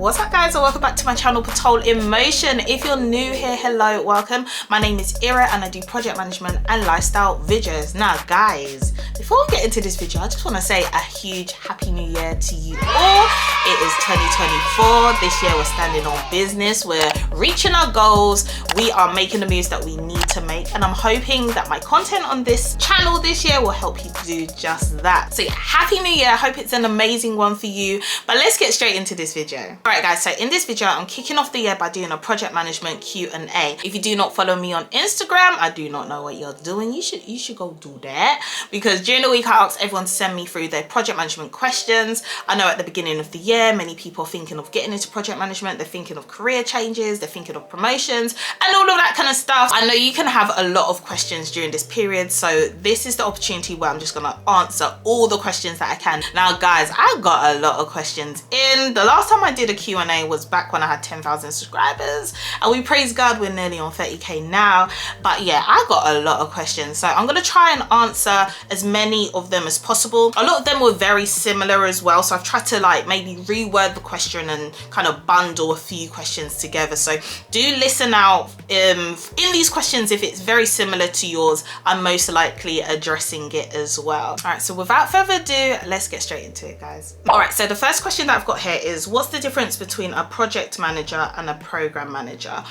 What's up guys, and welcome back to my channel Patrol in Motion. If you're new here, hello, welcome. My name is Ira and I do project management and lifestyle videos. Now guys, before we get into this video, I just want to say a huge happy new year to you all. It is 2024. This year we're standing on business, we're reaching our goals, we are making the moves that we need to make, and I'm hoping that my content on this channel this year will help you do just that. So yeah, happy new year. I hope it's an amazing one for you, but let's get straight into this video. All right guys, so in this video I'm kicking off the year by doing a project management Q&A. If you do not follow me on Instagram, I do not know what you're doing. You should go do that, because during the week I asked everyone to send me through their project management questions. I know at the beginning of the year many people are thinking of getting into project management, they're thinking of career changes, they're thinking of promotions and all of that kind of stuff. I know you can have a lot of questions during this period, so this is the opportunity where I'm just gonna answer all the questions that I can. Now guys, I got a lot of questions in. The last time I did a Q&A was back when I had 10,000 subscribers, and we praise God we're nearly on 30k now. But yeah, I got a lot of questions, so I'm gonna try and answer as many of them as possible. A lot of them were very similar as well, so I've tried to like maybe reword the question and kind of bundle a few questions together. So do listen out in these questions. If it's very similar to yours, I'm most likely addressing it as well. All right, so without further ado, let's get straight into it guys. All right, so the first question that I've got here is, what's the difference between a project manager and a program manager?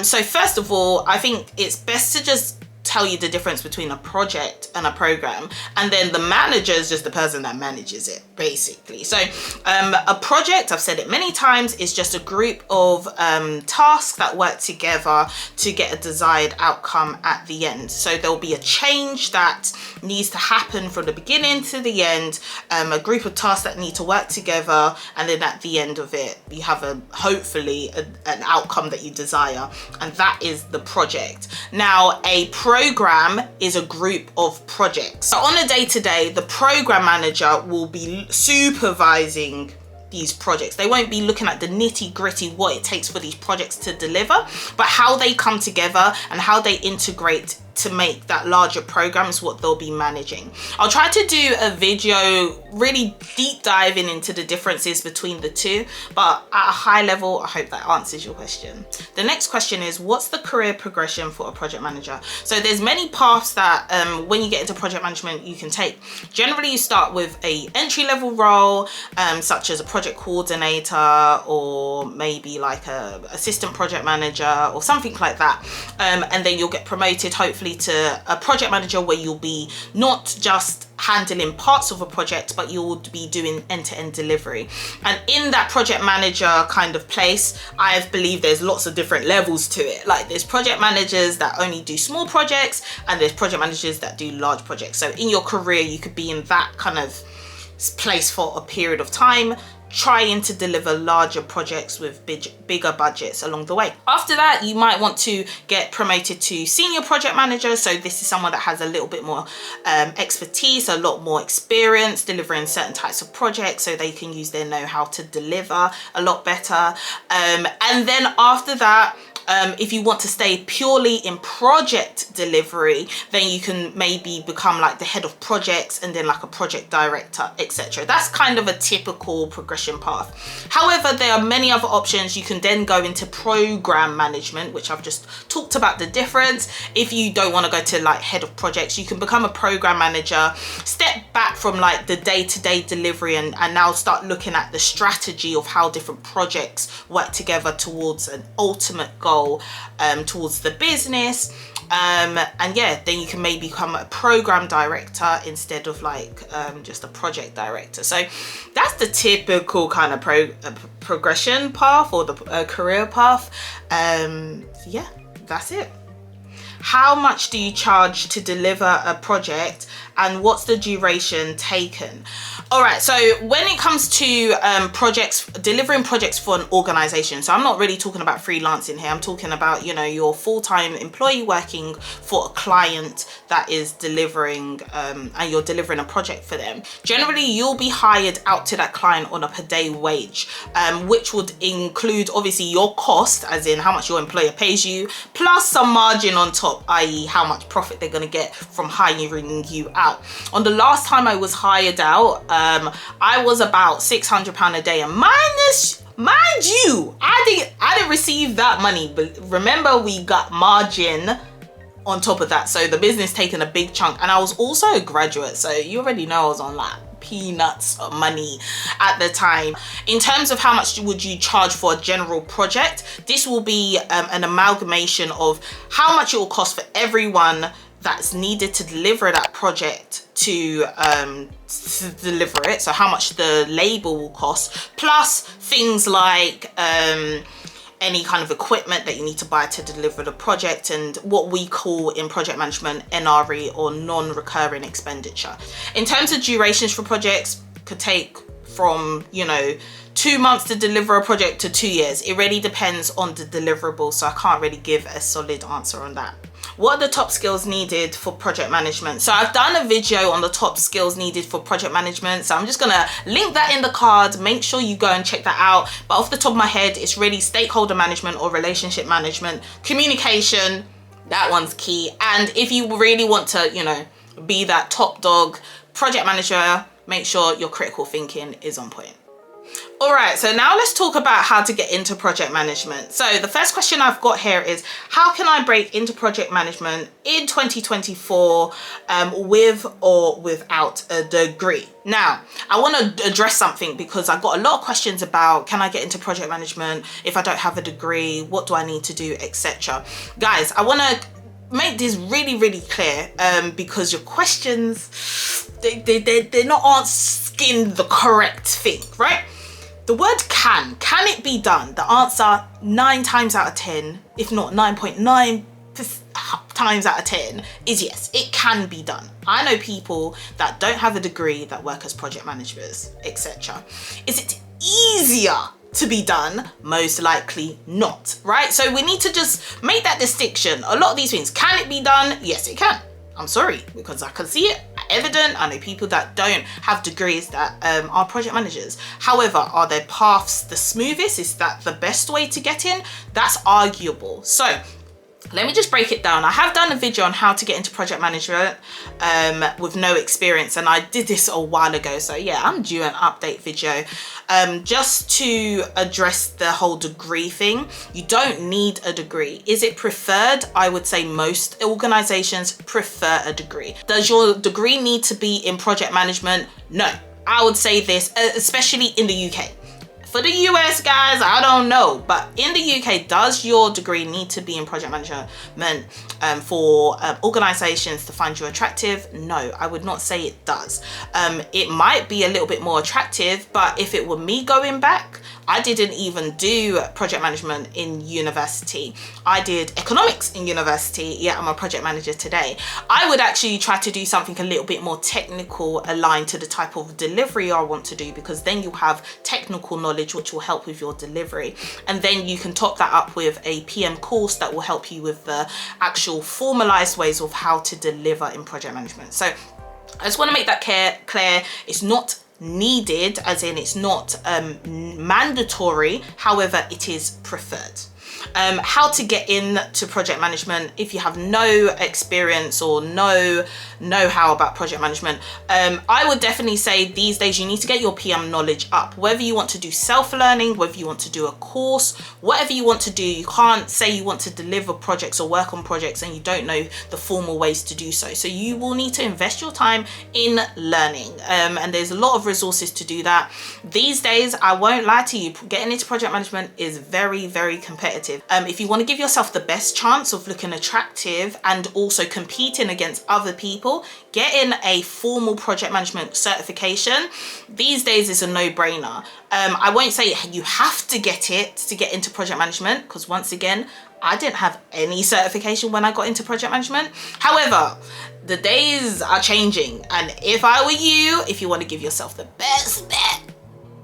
So first of all, I think it's best to just tell you the difference between a project and a program, and then the manager is just the person that manages it basically. So a project, I've said it many times, is just a group of tasks that work together to get a desired outcome at the end. So there'll be a change that needs to happen from the beginning to the end, a group of tasks that need to work together, and then at the end of it you have hopefully an outcome that you desire, and that is the project. Now a program is a group of projects. So on a day-to-day, the program manager will be supervising these projects. They won't be looking at the nitty-gritty, what it takes for these projects to deliver, but how they come together and how they integrate to make that larger program is what they'll be managing. I'll try to do a video really deep diving into the differences between the two, but at a high level, I hope that answers your question. The next question is, what's the career progression for a project manager? So there's many paths that when you get into project management you can take. Generally you start with a entry-level role, such as a project coordinator, or maybe like a assistant project manager or something like that, and then you'll get promoted hopefully to a project manager, where you'll be not just handling parts of a project, but you'll be doing end-to-end delivery. And in that project manager kind of place, I believe there's lots of different levels to it. Like there's project managers that only do small projects, and there's project managers that do large projects. So in your career you could be in that kind of place for a period of time, trying to deliver larger projects with bigger budgets along the way. After that, you might want to get promoted to senior project manager. So this is someone that has a little bit more expertise, a lot more experience delivering certain types of projects, so they can use their know-how to deliver a lot better. And then after that, if you want to stay purely in project delivery, then you can maybe become like the head of projects and then like a project director, etc. That's kind of a typical progression path. However, there are many other options. You can then go into program management, which I've just talked about the difference. If you don't want to go to like head of projects, you can become a program manager, step back from like the day-to-day delivery, and now start looking at the strategy of how different projects work together towards an ultimate goal, towards the business, and yeah, then you can maybe become a program director instead of like just a project director. So that's the typical kind of progression path, or the career path. Yeah, that's it. How much do you charge to deliver a project, and what's the duration taken? All right, so when it comes to delivering projects for an organization, so I'm not really talking about freelancing here. I'm talking about, you know, your full-time employee working for a client that is delivering, and you're delivering a project for them. Generally, you'll be hired out to that client on a per day wage, which would include obviously your cost, as in how much your employer pays you, plus some margin on top, i.e. how much profit they're going to get from hiring you out. On the last time I was hired out, I was about £600 a day, and minus mind you, I didn't receive that money, but remember we got margin on top of that, so the business taking a big chunk, and I was also a graduate, so you already know I was on like peanuts of money at the time. In terms of how much would you charge for a general project, this will be an amalgamation of how much it will cost for everyone that's needed to deliver that project to deliver it, so how much the labor will cost, plus things like any kind of equipment that you need to buy to deliver the project, and what we call in project management NRE, or non-recurring expenditure. In terms of durations for projects, could take from 2 months to deliver a project to 2 years. It really depends on the deliverable, so I can't really give a solid answer on that. What are the top skills needed for project management? So I've done a video on the top skills needed for project management, so I'm just gonna link that in the card. Make sure you go and check that out. But off the top of my head, it's really stakeholder management or relationship management, communication, that one's key. And if you really want to, be that top dog project manager, make sure your critical thinking is on point. All right, so now let's talk about how to get into project management. So the first question I've got here is, how can I break into project management in 2024 with or without a degree? Now, I want to address something because I've got a lot of questions about, can I get into project management if I don't have a degree? What do I need to do, etc. Guys, I want to make this really, really clear because your questions, they're not asking the correct thing, right? The word can it be done? The answer 9 times out of 10, if not 9.9 times out of 10, is yes, it can be done. I know people that don't have a degree that work as project managers, etc. Is it easier to be done? Most likely not, right? So we need to just make that distinction. A lot of these things, can it be done? Yes, it can. I'm sorry, because I can see it evident. I know people that don't have degrees that are project managers. However, are their paths the smoothest? Is that the best way to get in? That's arguable. So let me just break it down. I have done a video on how to get into project management with no experience, and I did this a while ago. So yeah, I'm due an update video just to address the whole degree thing. You don't need a degree. Is it preferred? I would say most organizations prefer a degree. Does your degree need to be in project management? No. I would say this, especially in the UK. For the US, guys, I don't know, but in the UK, does your degree need to be in project management for organizations to find you attractive? No, I would not say it does. It might be a little bit more attractive, but if it were me going back, I didn't even do project management in university. I did economics in university, yet I'm a project manager today. I would actually try to do something a little bit more technical, aligned to the type of delivery I want to do, because then you have technical knowledge which will help with your delivery. And then you can top that up with a PM course that will help you with the actual formalized ways of how to deliver in project management. So I just want to make that clear. It's not needed, as in it's not mandatory, however it is preferred. How to get into project management if you have no experience or no know-how about project management. I would definitely say these days you need to get your PM knowledge up. Whether you want to do self-learning, whether you want to do a course, whatever you want to do, you can't say you want to deliver projects or work on projects and you don't know the formal ways to do so. So you will need to invest your time in learning, and there's a lot of resources to do that. These days, I won't lie to you, getting into project management is very, very competitive. If you want to give yourself the best chance of looking attractive and also competing against other people, getting a formal project management certification these days is a no-brainer. I won't say you have to get it to get into project management, because once again, I didn't have any certification when I got into project management. However, the days are changing, and if I were you, if you want to give yourself the best bet,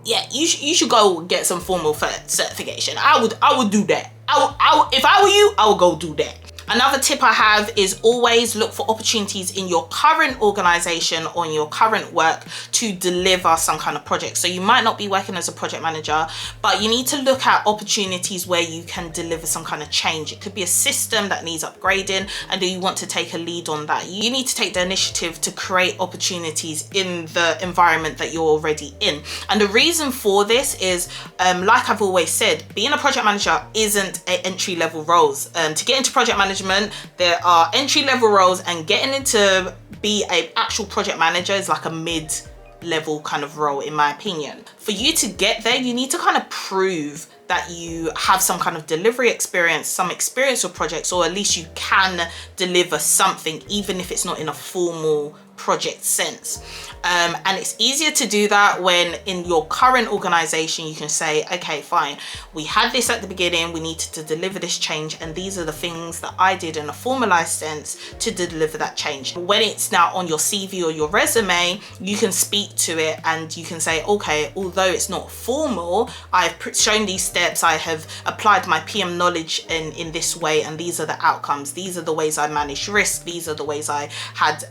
yeah, you should go get some formal certification. I would do that. If I were you, I would go do that. Another tip I have is always look for opportunities in your current organization or in your current work to deliver some kind of project. So you might not be working as a project manager, but you need to look at opportunities where you can deliver some kind of change. It could be a system that needs upgrading, and do you want to take a lead on that? You need to take the initiative to create opportunities in the environment that you're already in. And the reason for this is, like I've always said, being a project manager isn't an entry-level roles. To get into project management, there are entry-level roles, and getting into be an actual project manager is like a mid-level kind of role, in my opinion. For you to get there, you need to kind of prove that you have some kind of delivery experience, some experience with projects, or at least you can deliver something, even if it's not in a formal project sense. And it's easier to do that when in your current organization you can say, okay, fine, we had this at the beginning, we needed to deliver this change, and these are the things that I did in a formalized sense to deliver that change. When it's now on your CV or your resume, you can speak to it and you can say, okay, although it's not formal, I've shown these steps, I have applied my PM knowledge in this way, and these are the outcomes, these are the ways I managed risk, these are the ways I had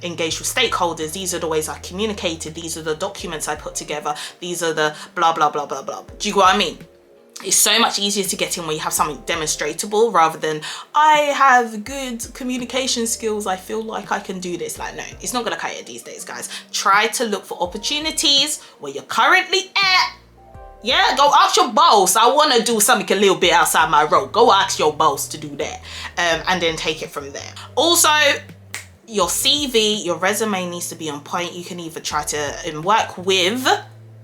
engaged with stakeholders, these are the ways I communicated, these are the documents I put together, these are the blah blah blah blah blah. Do you get what I mean? It's so much easier to get in when you have something demonstratable rather than I have good communication skills, I feel like I can do this. Like, no, it's not gonna cut it these days, guys. Try to look for opportunities where you're currently at. Yeah, go ask your boss. I want to do something a little bit outside my role. Go ask your boss to do that, and then take it from there. Also, your CV, your resume needs to be on point. You can either try to work with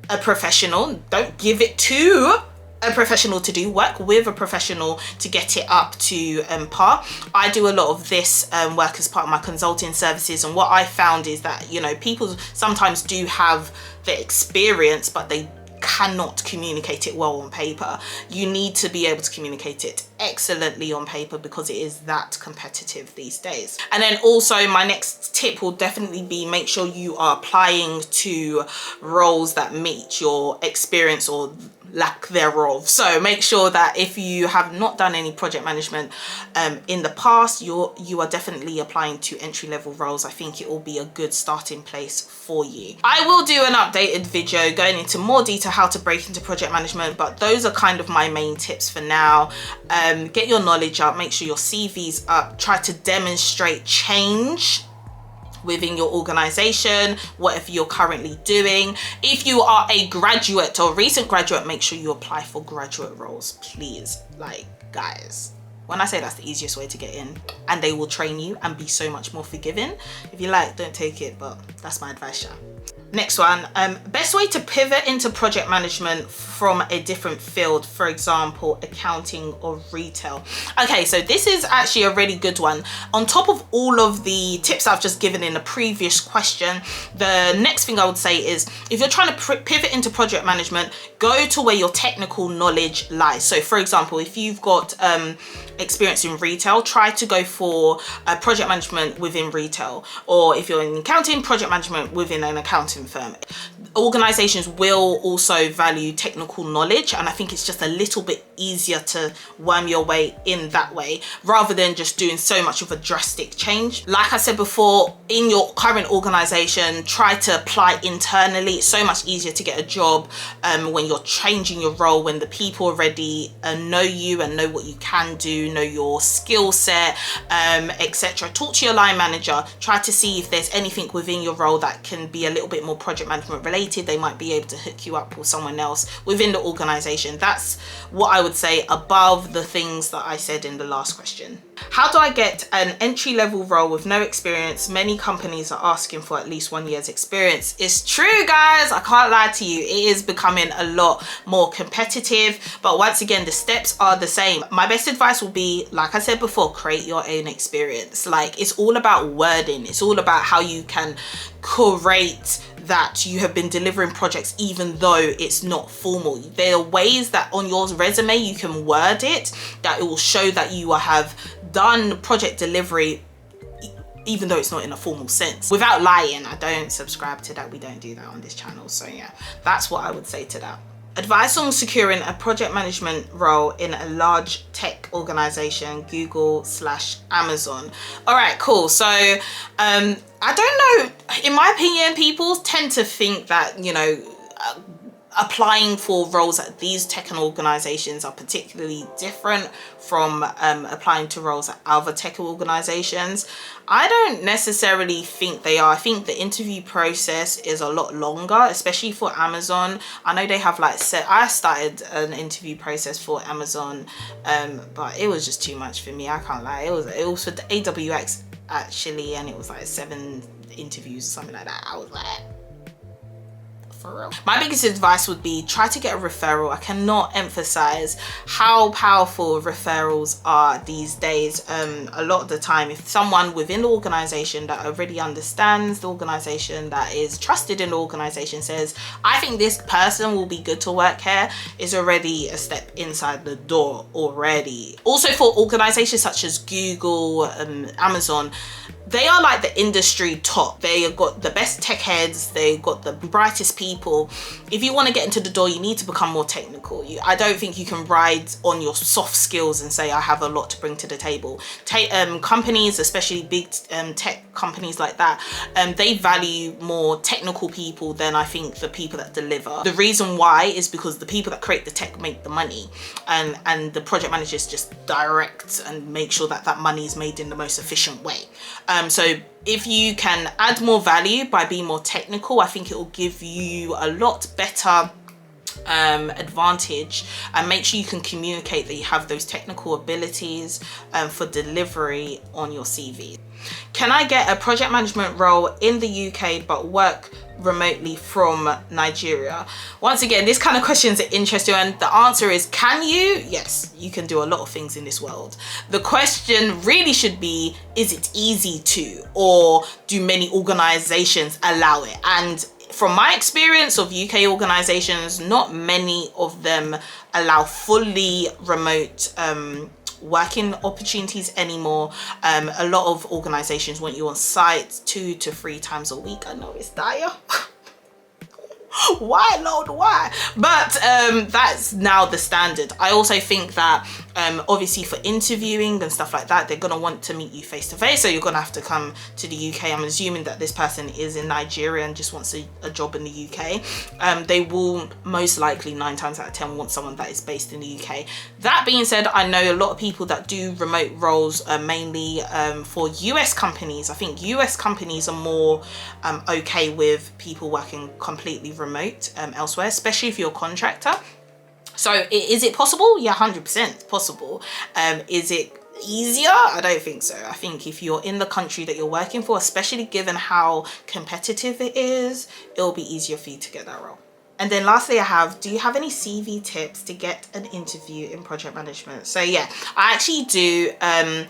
a professional. Don't give it to a professional to do. Work with a professional to get it up to par. I do a lot of this work as part of my consulting services, and what I found is that, you know, people sometimes do have the experience, but they cannot communicate it well on paper. You need to be able to communicate it excellently on paper because it is that competitive these days. And then also my next tip will definitely be make sure you are applying to roles that meet your experience or lack thereof. So make sure that if you have not done any project management in the past, you are definitely applying to entry-level roles. I think it will be a good starting place for you. I will do an updated video going into more detail how to break into project management, but those are kind of my main tips for now. Get your knowledge up, make sure your CV's up, try to demonstrate change within your organization, whatever you're currently doing. If you are a graduate or recent graduate, make sure you apply for graduate roles, please. Like, guys, when I say that's the easiest way to get in, and they will train you and be so much more forgiving. If you like, don't take it, but that's my advice, yeah. Next one, best way to pivot into project management from a different field, for example, accounting or retail. Okay, so this is actually a really good one. On top of all of the tips I've just given in the previous question, the next thing I would say is if you're trying to pivot into project management, go to where your technical knowledge lies. So for example, if you've got experience in retail, try to go for project management within retail, or if you're in accounting, project management within an accounting firm. Organizations will also value technical knowledge, and I think it's just a little bit easier to worm your way in that way rather than just doing so much of a drastic change. Like I said before, in your current organization, try to apply internally. It's so much easier to get a job when you're changing your role, when the people already know you and know what you can do, know your skill set, etc. Talk to your line manager, try to see if there's anything within your role that can be a little bit more project management related. They might be able to hook you up with someone else within the organization. That's what I would say above the things that I said in the last question. How do I get an entry-level role with no experience? Many companies are asking for at least 1 year's experience. It's true, guys, I can't lie to you. It is becoming a lot more competitive, but once again, the steps are the same. My best advice will be, like I said before, create your own experience. Like, it's all about wording. It's all about how you can curate that you have been delivering projects even though it's not formal. There are ways that on your resume you can word it that it will show that you have done project delivery even though it's not in a formal sense, without lying. I don't subscribe to that. We don't do that on this channel. So yeah, that's what I would say to that. Advice on securing a project management role in a large tech organization, Google / Amazon. All right, cool. So I don't know, in my opinion, people tend to think that, you know, applying for roles at these tech organizations are particularly different from applying to roles at other tech organizations. I don't necessarily think they are. I think the interview process is a lot longer, especially for Amazon. I know they have like I started an interview process for Amazon, but it was just too much for me. I can't lie. It was for the AWX actually, and it was like 7 interviews or something like that. I was like, for real. My biggest advice would be try to get a referral. I cannot emphasize how powerful referrals are these days. A lot of the time, if someone within the organization that already understands the organization, that is trusted in the organization, says, I think this person will be good to work here, is already a step inside the door already. Also for organizations such as Google, Amazon, they are like the industry top. They have got the best tech heads, they've got the brightest people. If you want to get into the door, you need to become more technical. I don't think you can ride on your soft skills and say I have a lot to bring to the table. Companies, especially big tech companies like that, they value more technical people than I think the people that deliver. The reason why is because the people that create the tech make the money, and the project managers just direct and make sure that that money is made in the most efficient way. So if you can add more value by being more technical, I think it will give you a lot better advantage, and make sure you can communicate that you have those technical abilities for delivery on your CV. Can I get a project management role in the UK but work remotely from Nigeria? Once again, this kind of questions are interesting, and the answer is, can you? Yes, you can do a lot of things in this world. The question really should be, is it easy to, or do many organizations allow it? And from my experience of UK organizations, not many of them allow fully remote working opportunities anymore. A lot of organizations want you on site 2 to 3 times a week. I know it's dire. Why, Lord, why? But that's now the standard. I also think that obviously for interviewing and stuff like that, they're going to want to meet you face to face, so you're going to have to come to the UK. I'm assuming that this person is in Nigeria and just wants a job in the UK. They will most likely 9 times out of 10 want someone that is based in the UK. That being said, I know a lot of people that do remote roles, mainly for US companies. I think US companies are more okay with people working completely remote elsewhere, especially if you're a contractor. So is it possible? Yeah, 100% possible. Is it easier? I don't think so. I think if you're in the country that you're working for, especially given how competitive it is, it'll be easier for you to get that role. And then lastly, I have, do you have any CV tips to get an interview in project management? So yeah, I actually do. And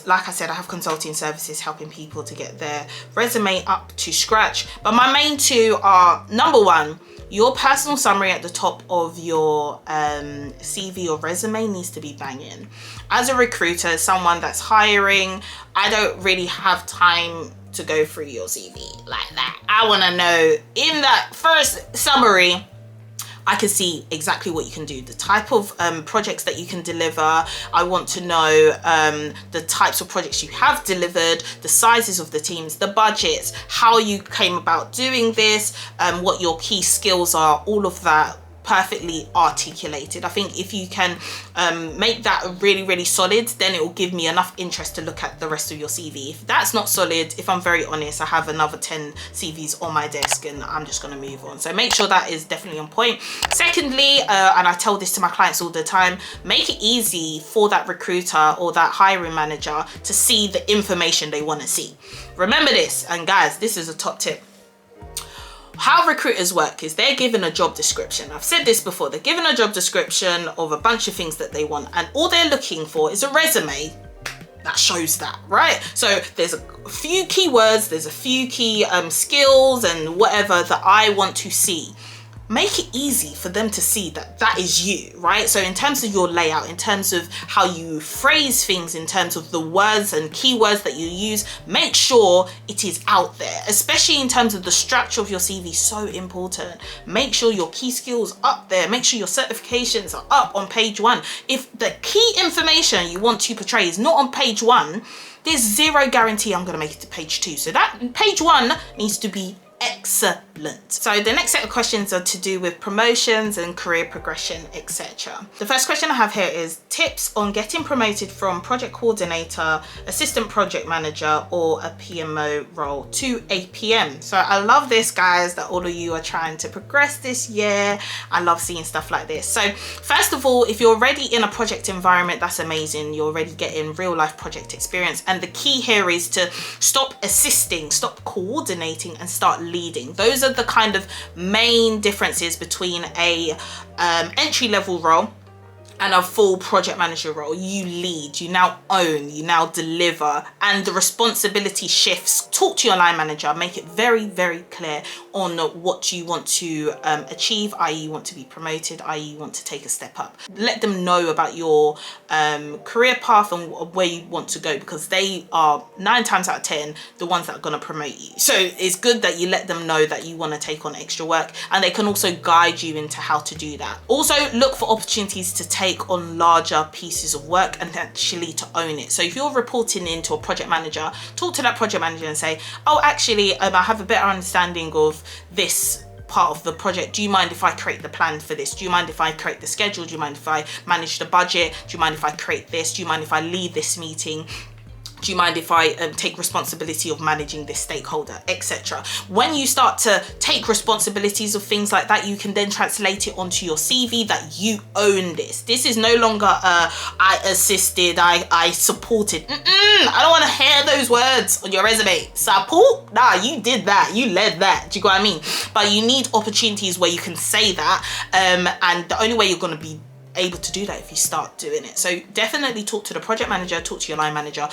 like I said, I have consulting services helping people to get their resume up to scratch. But my main 2 are, number 1, your personal summary at the top of your CV or resume needs to be banging. As a recruiter, someone that's hiring, I don't really have time to go through your CV like that. I want to know in that first summary, I can see exactly what you can do, the type of projects that you can deliver. I want to know the types of projects you have delivered, the sizes of the teams, the budgets, how you came about doing this, what your key skills are, all of that perfectly articulated. I think if you can make that really, really solid, then it will give me enough interest to look at the rest of your CV. If that's not solid, if I'm very honest, I have another 10 CVs on my desk and I'm just going to move on. So make sure that is definitely on point. Secondly, and I tell this to my clients all the time, make it easy for that recruiter or that hiring manager to see the information they want to see. Remember this, and guys, this is a top tip. How recruiters work is they're given a job description. I've said this before. They're given a job description of a bunch of things that they want, and all they're looking for is a resume that shows that, right? So there's a few keywords, there's a few key skills and whatever that I want to see. make it easy for them to see that that is you, right? So in terms of your layout, in terms of how you phrase things, in terms of the words and keywords that you use, make sure it is out there, especially in terms of the structure of your CV. So important. Make sure your key skills up there. Make sure your certifications are up on page 1. If the key information you want to portray is not on page 1, there's zero guarantee I'm going to make it to page 2. So that page 1 needs to be excellent. So the next set of questions are to do with promotions and career progression, etc. The first question I have here is tips on getting promoted from project coordinator, assistant project manager, or a PMO role to a PM. So I love this, guys, that all of you are trying to progress this year. I love seeing stuff like this. So first of all, if you're already in a project environment, that's amazing. You're already getting real life project experience. And the key here is to stop assisting, stop coordinating, and start leading. Those are the kind of main differences between a entry-level role and a full project manager role. You lead, you now own, you now deliver, and the responsibility shifts. Talk to your line manager, make it very, very clear on what you want to achieve, i.e. you want to be promoted, i.e. you want to take a step up. Let them know about your career path and where you want to go, because they are 9 times out of 10 the ones that are going to promote you. So it's good that you let them know that you want to take on extra work, and they can also guide you into how to do that. Also, look for opportunities to take on larger pieces of work and actually to own it. So if you're reporting into a project manager, talk to that project manager and say, oh, actually, I have a better understanding of this part of the project. Do you mind if I create the plan for this? Do you mind if I create the schedule? Do you mind if I manage the budget? Do you mind if I create this? Do you mind if I lead this meeting? Do you mind if I take responsibility of managing this stakeholder, etc. When you start to take responsibilities of things like that, you can then translate it onto your CV that you own this. This is no longer I assisted, I supported. I don't want to hear those words on your resume. Support? Nah, you did that. You led that. Do you get what I mean? But you need opportunities where you can say that, and the only way you're going to be able to do that if you start doing it. So definitely talk to the project manager, talk to your line manager.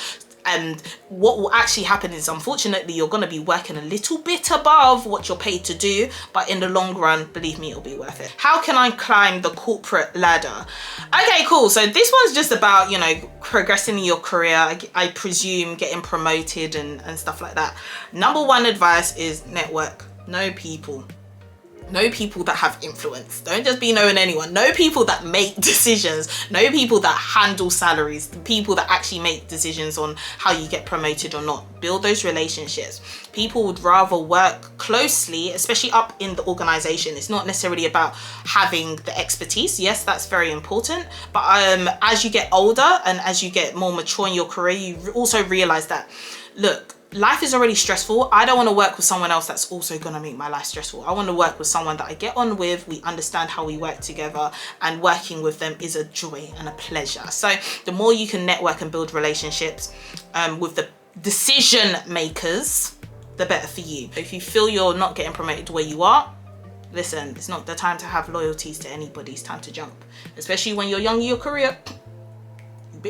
And what will actually happen is, unfortunately, you're going to be working a little bit above what you're paid to do, but in the long run, believe me, it'll be worth it. How can I climb the corporate ladder? Okay, cool. So this one's just about, you know, progressing in your career. I presume getting promoted and stuff like that. Number 1 advice is network. Know people. Know people that have influence. Don't just be knowing anyone. Know people that make decisions. Know people that handle salaries. The people that actually make decisions on how you get promoted or not. Build those relationships. People would rather work closely, especially up in the organization. It's not necessarily about having the expertise. Yes, that's very important. But as you get older and as you get more mature in your career, you also realize that, look, life is already stressful. I don't want to work with someone else that's also going to make my life stressful. I want to work with someone that I get on with, we understand how we work together, and working with them is a joy and a pleasure. So the more you can network and build relationships with the decision makers, the better for you. If you feel you're not getting promoted where you are, listen, it's not the time to have loyalties to anybody. It's time to jump, especially when you're young in your career.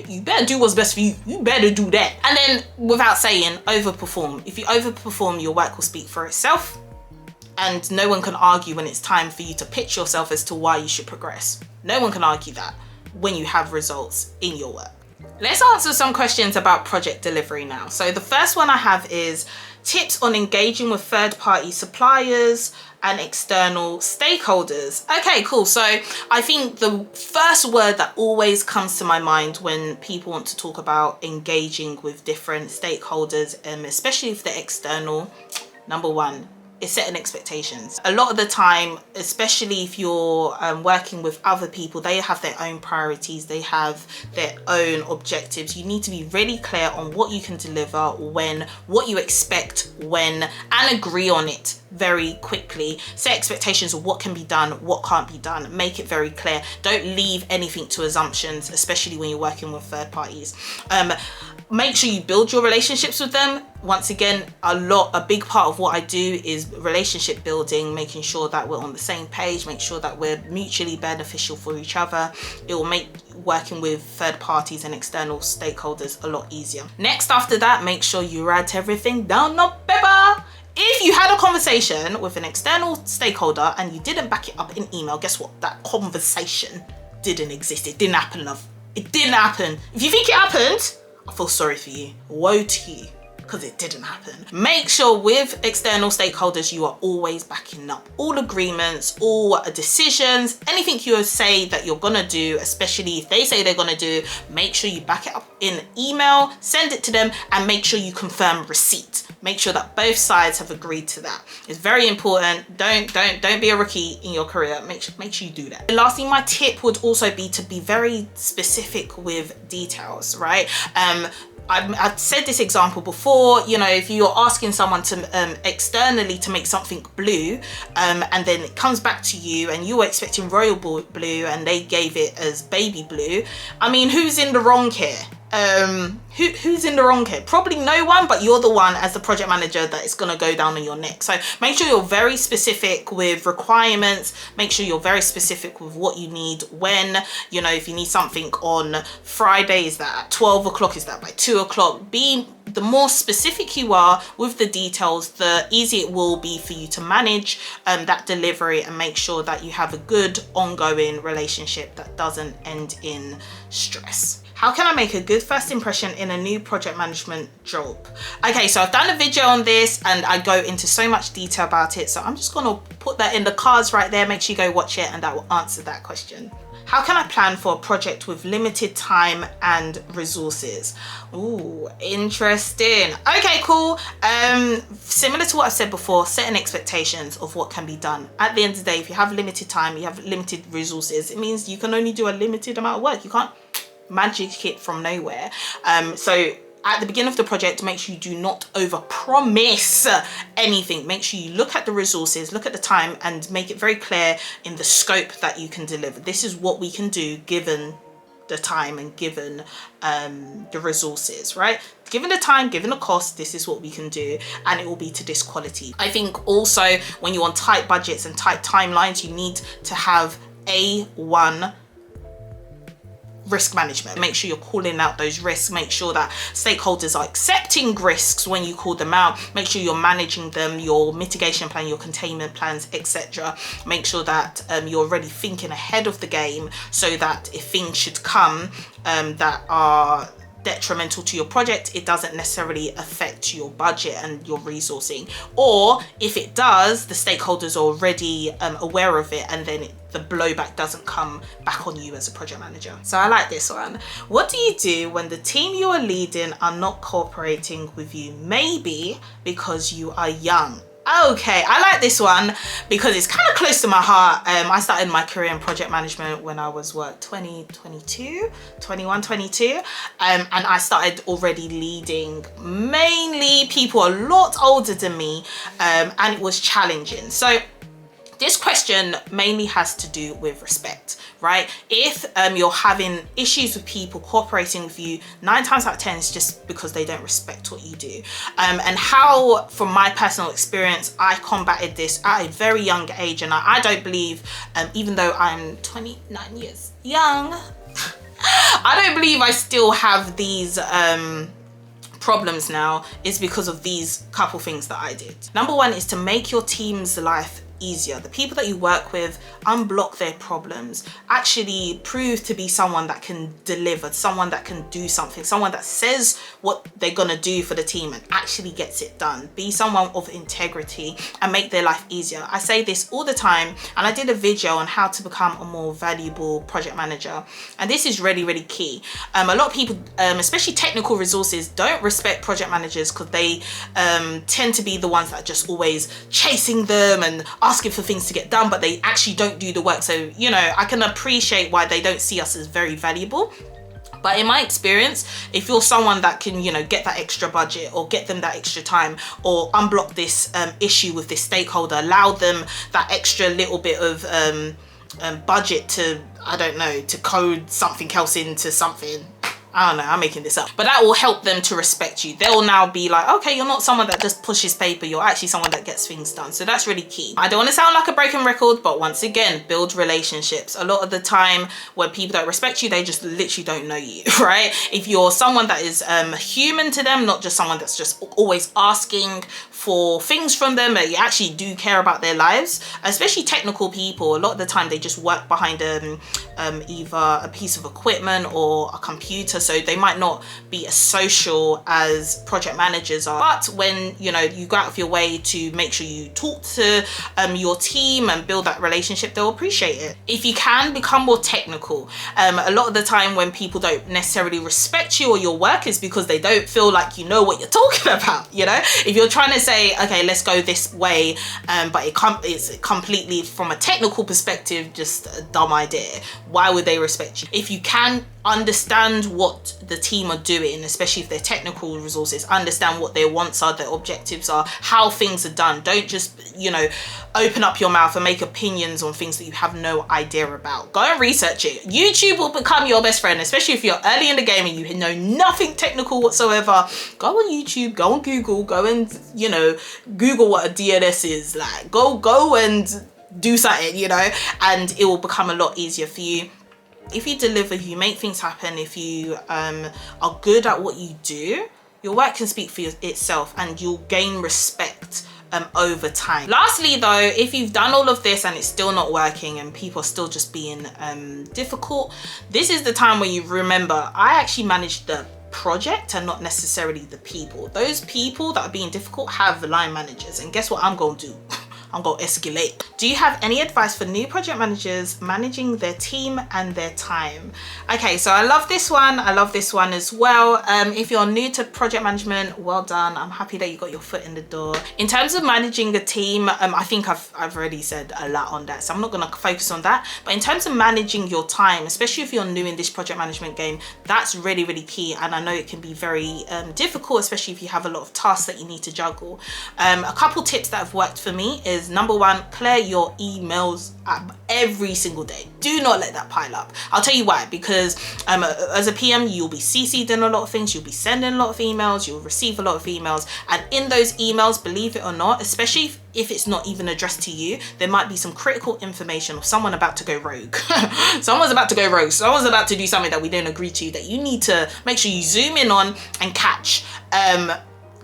You better do what's best for you. You better do that. And then, without saying, overperform. If you overperform, your work will speak for itself. And no one can argue when it's time for you to pitch yourself as to why you should progress. No one can argue that when you have results in your work. Let's answer some questions about project delivery now. So the first one I have is tips on engaging with third-party suppliers and external stakeholders. Okay, cool. So I think the first word that always comes to my mind when people want to talk about engaging with different stakeholders, especially if they're external, number 1, is setting expectations. A lot of the time, especially if you're working with other people, they have their own priorities, they have their own objectives. You need to be really clear on what you can deliver, when, what you expect when, and agree on it very quickly. Set expectations of what can be done, what can't be done. Make it very clear. Don't leave anything to assumptions, especially when you're working with third parties. Make sure you build your relationships with them. Once again, a big part of what I do is relationship building, making sure that we're on the same page, make sure that we're mutually beneficial for each other. It will make working with third parties and external stakeholders a lot easier. Next, after that, make sure you write everything down on paper. If you had a conversation with an external stakeholder and you didn't back it up in email, guess what? That conversation didn't exist. It didn't happen, love. It didn't happen. If you think it happened, I feel sorry for you. Woe to you, because it didn't happen. Make sure with external stakeholders, you are always backing up all agreements, all decisions, anything you say that you're gonna do, especially if they say they're gonna do, make sure you back it up in email, send it to them, and make sure you confirm receipt. Make sure that both sides have agreed to that. It's very important. Don't be a rookie in your career. Make sure you do that. And lastly, my tip would also be to be very specific with details, right? I've said this example before, you know, if you're asking someone to externally to make something blue, and then it comes back to you and you were expecting royal blue and they gave it as baby blue, I mean, who's in the wrong here? Who's in the wrong here? Probably no one, but you're the one as the project manager that is gonna go down on your neck. So make sure you're very specific with requirements. Make sure you're very specific with what you need when, you know, if you need something on Friday, is that at 12 o'clock? Is that by 2 o'clock? The more specific you are with the details, the easier it will be for you to manage that delivery and make sure that you have a good ongoing relationship that doesn't end in stress. How can I make a good first impression in a new project management job? Okay, so I've done a video on this and I go into so much detail about it. So I'm just gonna put that in the cards right there. Make sure you go watch it and that will answer that question. How can I plan for a project with limited time and resources? Ooh, interesting. Okay, cool. Similar to what I've said before, setting expectations of what can be done. At the end of the day, if you have limited time, you have limited resources, it means you can only do a limited amount of work. You can't magic it from nowhere. So at the beginning of the project, make sure you do not overpromise anything. Make sure you look at the resources, look at the time, and make it very clear in the scope that you can deliver. This is what we can do given the time and given the resources, right? Given the time, given the cost, this is what we can do, and it will be to this quality. I think also when you're on tight budgets and tight timelines, you need to have A1 risk management. Make sure you're calling out those risks. Make sure that stakeholders are accepting risks when you call them out. Make sure you're managing them, your mitigation plan, your containment plans, etc. Make sure that you're already thinking ahead of the game so that if things should come that are detrimental to your project, it doesn't necessarily affect your budget and your resourcing. Or if it does, the stakeholders are already aware of it, and then the blowback doesn't come back on you as a project manager. So I like this one. What do you do when the team you are leading are not cooperating with you? Maybe because you are young. Okay, I like this one because it's kind of close to my heart. I started my career in project management when I was 21, 22, and I started already leading mainly people a lot older than me, and it was challenging. So this question mainly has to do with respect, right? If you're having issues with people cooperating with you, 9 times out of 10 it's just because they don't respect what you do. And how, from my personal experience, I combated this at a very young age, and I don't believe, even though I'm 29 years young, I don't believe I still have these problems now, is because of these couple things that I did. Number one is to make your team's life easier. The people that you work with, unblock their problems. Actually prove to be someone that can deliver, someone that can do something, someone that says what they're gonna do for the team and actually gets it done. Be someone of integrity and make their life easier. I say this all the time, and I did a video on how to become a more valuable project manager, and this is really, really key. A lot of people, especially technical resources, don't respect project managers because they tend to be the ones that are just always chasing them and asking for things to get done, but they actually don't do the work. So, you know, I can appreciate why they don't see us as very valuable. But in my experience, if you're someone that can, you know, get that extra budget or get them that extra time or unblock this issue with this stakeholder, allow them that extra little bit of budget to, I don't know, to code something else into something. I don't know, I'm making this up. But that will help them to respect you. They'll now be like, okay, you're not someone that just pushes paper, you're actually someone that gets things done. So that's really key. I don't want to sound like a broken record, but once again, build relationships. A lot of the time when people don't respect you, they just literally don't know you, right? If you're someone that is human to them, not just someone that's just always asking for things from them, that you actually do care about their lives. Especially technical people, a lot of the time they just work behind either a piece of equipment or a computer, so they might not be as social as project managers are. But when you go out of your way to make sure you talk to your team and build that relationship, they'll appreciate it. If you can become more technical, a lot of the time when people don't necessarily respect you or your work is because they don't feel like you know what you're talking about. If you're trying to say, okay, let's go this way, but it's completely from a technical perspective just a dumb idea, why would they respect you? If you can understand what the team are doing, especially if they're technical resources, understand what their wants are, their objectives are, how things are done. Don't just open up your mouth and make opinions on things that you have no idea about. Go and research it. YouTube will become your best friend, especially if you're early in the game and you know nothing technical whatsoever. Go on YouTube, go on Google, go and Google what a DNS is. Like go and do something, and it will become a lot easier for you. If you deliver, if you make things happen, if you are good at what you do, your work can speak for itself and you'll gain respect over time. Lastly though, if you've done all of this and it's still not working and people are still just being difficult, this is the time when you remember, I actually manage the project and not necessarily the people. Those people that are being difficult have line managers, and guess what I'm gonna do? I'm gonna escalate. Do you have any advice for new project managers managing their team and their time? Okay, so I love this one. I love this one as well. If you're new to project management, well done. I'm happy that you got your foot in the door. In terms of managing a team, I think I've already said a lot on that, so I'm not gonna focus on that. But in terms of managing your time, especially if you're new in this project management game, that's really, really key. And I know it can be very difficult, especially if you have a lot of tasks that you need to juggle. A couple tips that have worked for me is, number one, clear your emails every single day. Do not let that pile up. I'll tell you why, because as a PM, you'll be CC'd in a lot of things, you'll be sending a lot of emails, you'll receive a lot of emails, and in those emails, believe it or not, especially if it's not even addressed to you, there might be some critical information or someone about to go rogue. Someone's about to go rogue. Someone's about to do something that we don't agree to, that you need to make sure you zoom in on and catch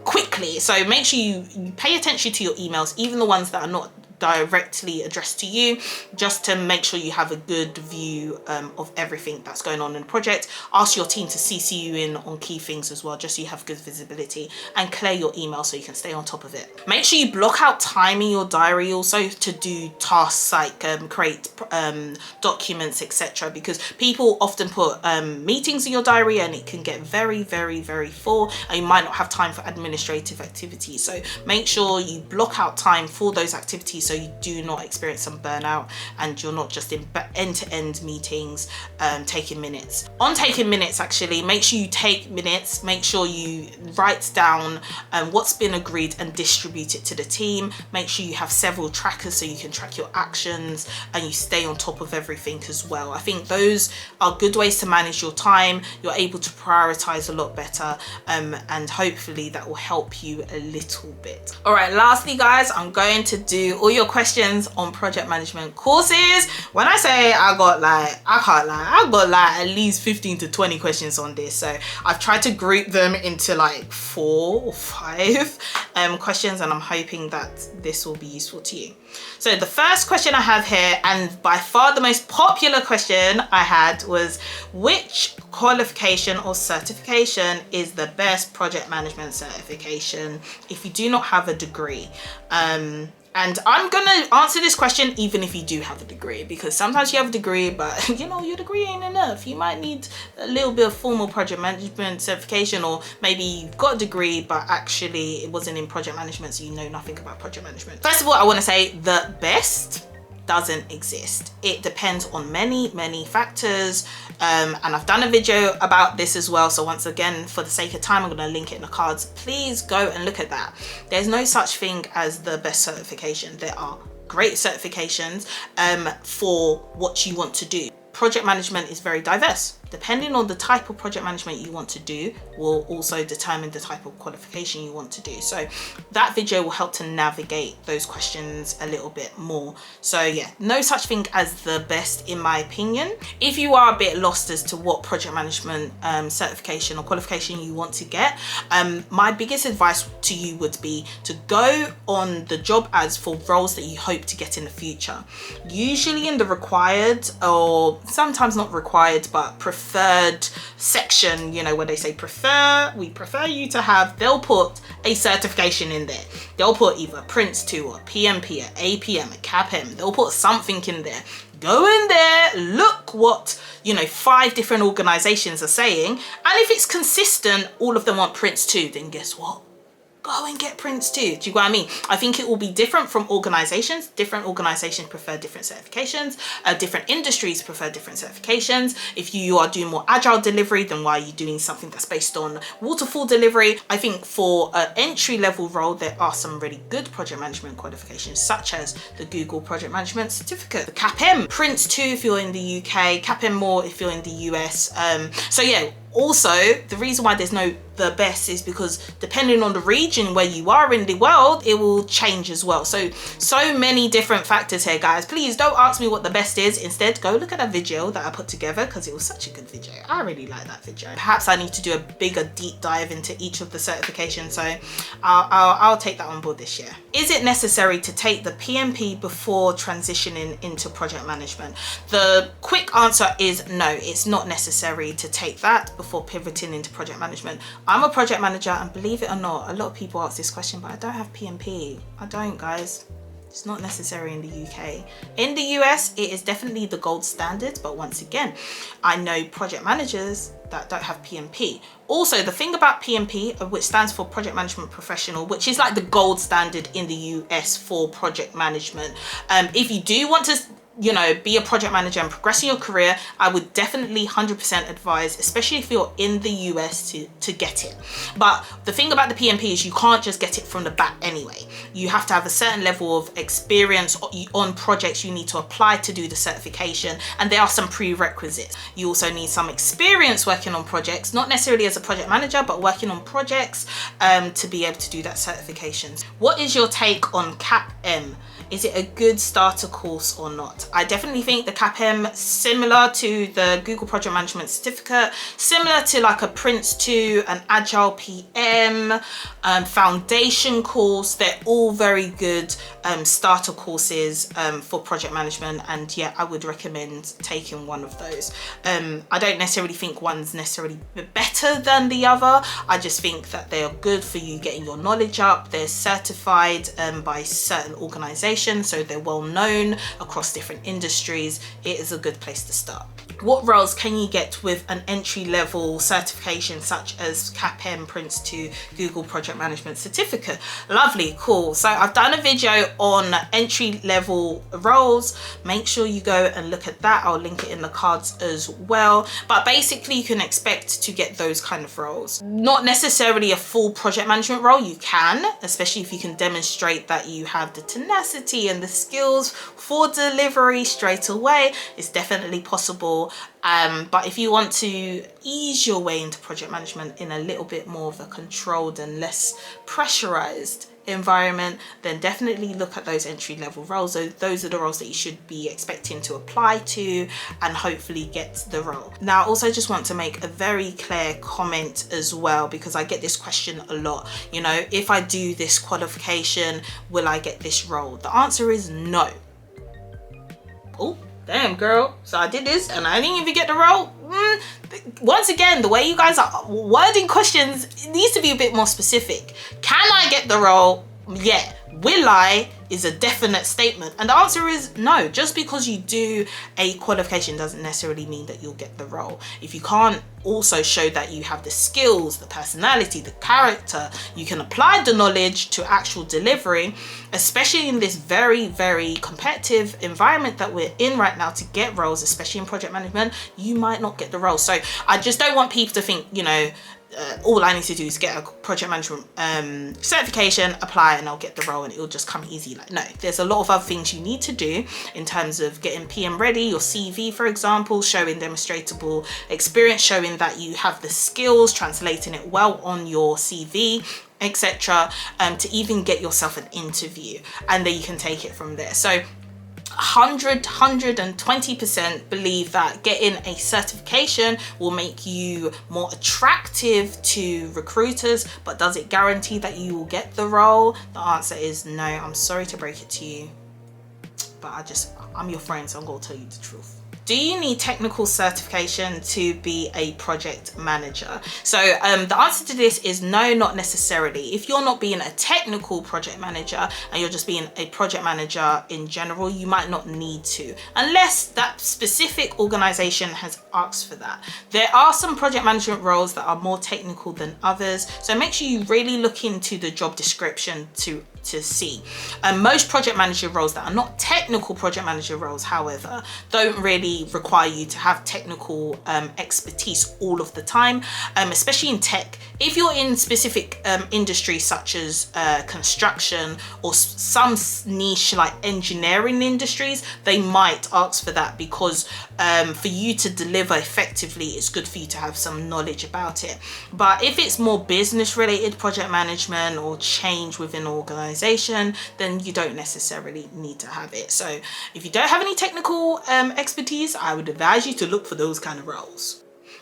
quickly. So make sure you pay attention to your emails, even the ones that are not directly addressed to you, just to make sure you have a good view of everything that's going on in the project. Ask your team to CC you in on key things as well, just so you have good visibility, and clear your email so you can stay on top of it. Make sure you block out time in your diary also to do tasks like create documents, etc., because people often put meetings in your diary and it can get very, very, very full, and you might not have time for administrative activities. So make sure you block out time for those activities so you do not experience some burnout and you're not just in end-to-end meetings taking minutes. On taking minutes, actually, make sure you take minutes, make sure you write down what's been agreed and distribute it to the team. Make sure you have several trackers so you can track your actions and you stay on top of everything as well. I think those are good ways to manage your time. You're able to prioritize a lot better, and hopefully that will help you a little bit. All right, lastly guys, I'm going to do all your questions on project management courses. When I say I got at least 15 to 20 questions on this, so I've tried to group them into like 4 or 5 questions, and I'm hoping that this will be useful to you. So the first question I have here, and by far the most popular question I had, was which qualification or certification is the best project management certification if you do not have a degree? And I'm gonna answer this question even if you do have a degree, because sometimes you have a degree but your degree ain't enough. You might need a little bit of formal project management certification, or maybe you've got a degree but actually it wasn't in project management, so you know nothing about project management. First of all, I want to say the best doesn't exist. It depends on many factors, and I've done a video about this as well, so once again, for the sake of time, I'm going to link it in the cards. Please go and look at that. There's no such thing as the best certification. There are great certifications for what you want to do. Project management is very diverse. depending on the type of project management you want to do will also determine the type of qualification you want to do. So that video will help to navigate those questions a little bit more. So yeah, no such thing as the best in my opinion. If you are a bit lost as to what project management certification or qualification you want to get, my biggest advice to you would be to go on the job ads for roles that you hope to get in the future. Usually in the required, or sometimes not required, but preferred section, you know, where they say we prefer you to have, they'll put a certification in there. They'll put either Prince 2 or PMP, or APM, or CAPM. They'll put something in there. Go in there, look what, you know, 5 different organizations are saying, and if it's consistent, all of them want Prince 2, then guess what? Go and get Prince 2. Do you get what I mean? I think it will be different from organizations. Different organizations prefer different certifications. Different industries prefer different certifications. If you are doing more agile delivery, then why are you doing something that's based on waterfall delivery? I think for an entry level role, there are some really good project management qualifications, such as the Google Project Management Certificate, the CAPM, Prince 2 if you're in the UK, CAPM more if you're in the US. So yeah, also the reason why there's no the best is because depending on the region where you are in the world, it will change as well. So many different factors here, guys. Please don't ask me what the best is. Instead, go look at that video that I put together, because it was such a good video. I really like that video. Perhaps I need to do a bigger deep dive into each of the certifications, so I'll take that on board this year. Is it necessary to take the PMP before transitioning into project management? The quick answer is no, it's not necessary to take that before pivoting into project management. I'm a project manager, and believe it or not, a lot of people ask this question, but I don't have PMP. I don't, guys. It's not necessary in the UK. In the US, it is definitely the gold standard, but once again, I know project managers that don't have PMP. Also, the thing about PMP, which stands for Project Management Professional, which is like the gold standard in the US for project management. If you do want to, you know, be a project manager and progress in your career, I would definitely 100% advise, especially if you're in the US, to get it. But the thing about the PMP is you can't just get it from the bat anyway. You have to have a certain level of experience on projects you need to apply to do the certification, and there are some prerequisites. You also need some experience working on projects, not necessarily as a project manager, but working on projects to be able to do that certification. What is your take on CAPM? Is it a good starter course or not? I definitely think the CAPM, similar to the Google Project Management Certificate, similar to like a Prince 2, an Agile PM, foundation course, they're all very good starter courses for project management, and yeah, I would recommend taking one of those. I don't necessarily think one's necessarily better than the other. I just think that they are good for you getting your knowledge up. They're certified by certain organizations, so they're well known across different industries. It is a good place to start. What roles can you get with an entry-level certification such as CAPM, Prince 2, Google Project Management Certificate? Lovely, cool. So I've done a video on entry-level roles. Make sure you go and look at that. I'll link it in the cards as well. But basically, you can expect to get those kind of roles. Not necessarily a full project management role. You can, especially if you can demonstrate that you have the tenacity and the skills for delivery straight away. It's definitely possible. But if you want to ease your way into project management in a little bit more of a controlled and less pressurized environment, then definitely look at those entry-level roles. So those are the roles that you should be expecting to apply to and hopefully get the role. Now, I also just want to make a very clear comment as well, because I get this question a lot. You know, if I do this qualification, will I get this role? The answer is no. Oh, damn, girl. So I did this and I didn't even get the role. Once again, the way you guys are wording questions, it needs to be a bit more specific. Can I get the role? Yeah. Will I is a definite statement, and the answer is no. Just because you do a qualification doesn't necessarily mean that you'll get the role. If you can't also show that you have the skills, the personality, the character, you can apply the knowledge to actual delivery, especially in this very, very competitive environment that we're in right now to get roles, especially in project management, you might not get the role. So I just don't want people to think, you know, all I need to do is get a project management certification, apply, and I'll get the role and it'll just come easy. like, no, there's a lot of other things you need to do in terms of getting PM ready, your CV, for example, showing demonstrable experience, showing that you have the skills, translating it well on your CV, etc., to even get yourself an interview, and then you can take it from there. So 120% believe that getting a certification will make you more attractive to recruiters, but does it guarantee that you will get the role? The answer is no. I'm sorry to break it to you, but I'm your friend, so I'm gonna tell you the truth. Do you need technical certification to be a project manager? So the answer to this is no, not necessarily. If you're not being a technical project manager and you're just being a project manager in general, you might not need to, unless that specific organization has asked for that. There are some project management roles that are more technical than others, so make sure you really look into the job description to see. Most project manager roles that are not technical project manager roles, however, don't really require you to have technical expertise all of the time, especially in tech. If you're in specific industries such as construction or some niche like engineering industries, they might ask for that, because for you to deliver effectively, it's good for you to have some knowledge about it. But if it's more business related project management or change within an organization, then you don't necessarily need to have it. So if you don't have any technical expertise, I would advise you to look for those kind of roles.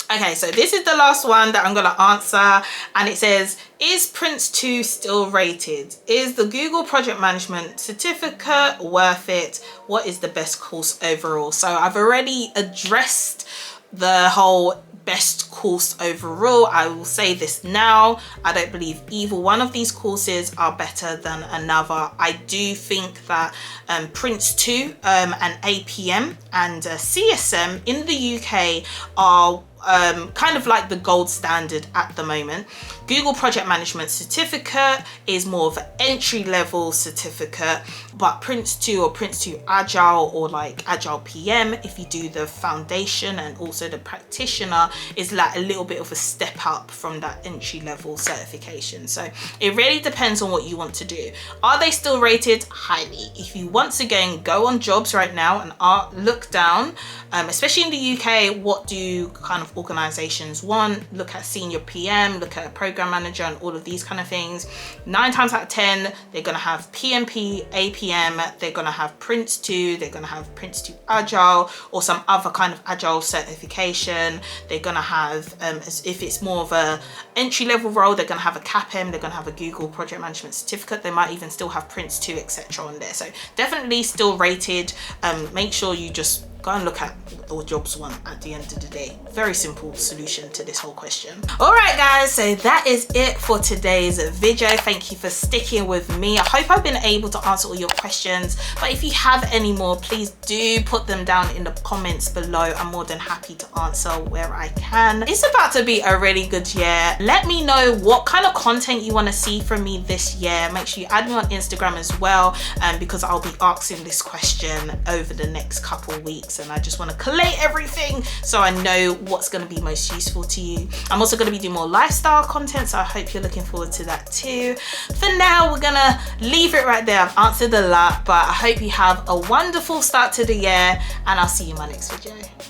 Okay, so this is the last one that I'm going to answer, and it says, is Prince 2 still rated? Is the Google Project Management certificate worth it? What is the best course overall? So I've already addressed the whole best course overall. I will say this now, I don't believe either one of these courses are better than another. I do think that Prince 2 and APM and CSM in the UK are kind of like the gold standard at the moment. Google Project Management certificate is more of an entry-level certificate, but Prince 2 or Prince 2 Agile or like Agile PM, if you do the foundation and also the practitioner, is like a little bit of a step up from that entry-level certification. So it really depends on what you want to do. Are they still rated? Highly. If you once again go on jobs right now and look down, especially in the UK, what do kind of organizations want? Look at senior PM, look at a program manager and all of these kind of things. 9 times out of 10, they're going to have PMP, APM, they're going to have Prince 2, they're going to have Prince 2 Agile or some other kind of Agile certification. They're going to have, if it's more of a entry-level role, they're going to have a CAPM, they're going to have a Google Project Management certificate. They might even still have Prince 2, etc. on there. So definitely still rated. Make sure you just go and look at what the jobs want at the end of the day. Very simple solution to this whole question. All right, guys, so that is it for today's video. Thank you for sticking with me. I hope I've been able to answer all your questions, but if you have any more, please do put them down in the comments below. I'm more than happy to answer where I can. It's about to be a really good year. Let me know what kind of content you want to see from me this year. Make sure you add me on Instagram as well, because I'll be asking this question over the next couple of weeks, and I just want to collate everything so I know what's going to be most useful to you. I'm also going to be doing more lifestyle content, so I hope you're looking forward to that too. For now, we're gonna leave it right there. I've answered a lot, but I hope you have a wonderful start to the year, and I'll see you in my next video.